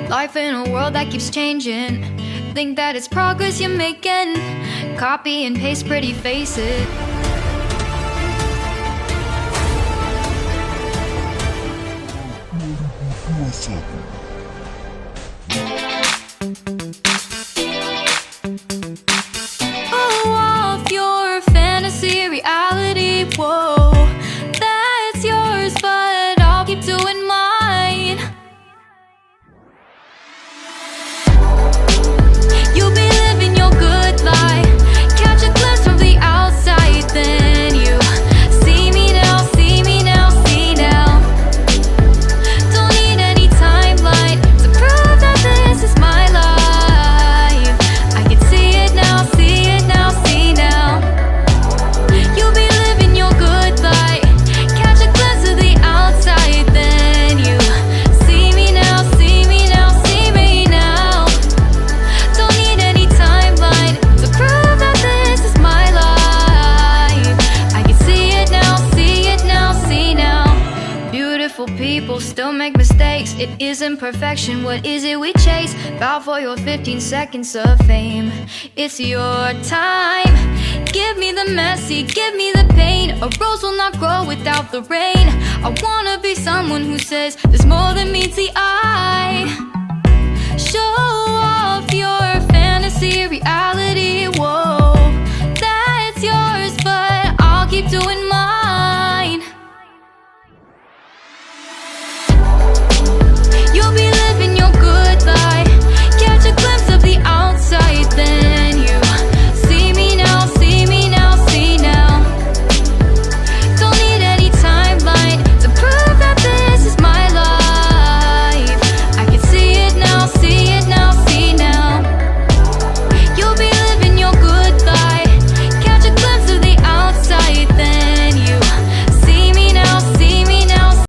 Life in a world that keeps changing. Think that it's progress you're making. Copy and paste pretty faces. Oh, off your fantasy reality, whoa, that's yours, but I'll keep doing mine. You'll be living your good life, catch a glimpse from the outside, then you see me now, see me now, see now. Don't need any timeline to prove that this is my life. I can see it now, see it now, see now. You'll be living your good life, catch a glimpse of the outside, then you see me now, see me now, see me now. Don't need any timeline to prove that this is my life. I can see it now, see it now, see now. Beautiful people still make mistakes. It isn't perfection, what is it we chase? Bow for your 15 seconds of fame. It's your time. Give me the messy, give me the pain. A rose will not grow without the rain. I wanna be someone who says there's more than meets the eye.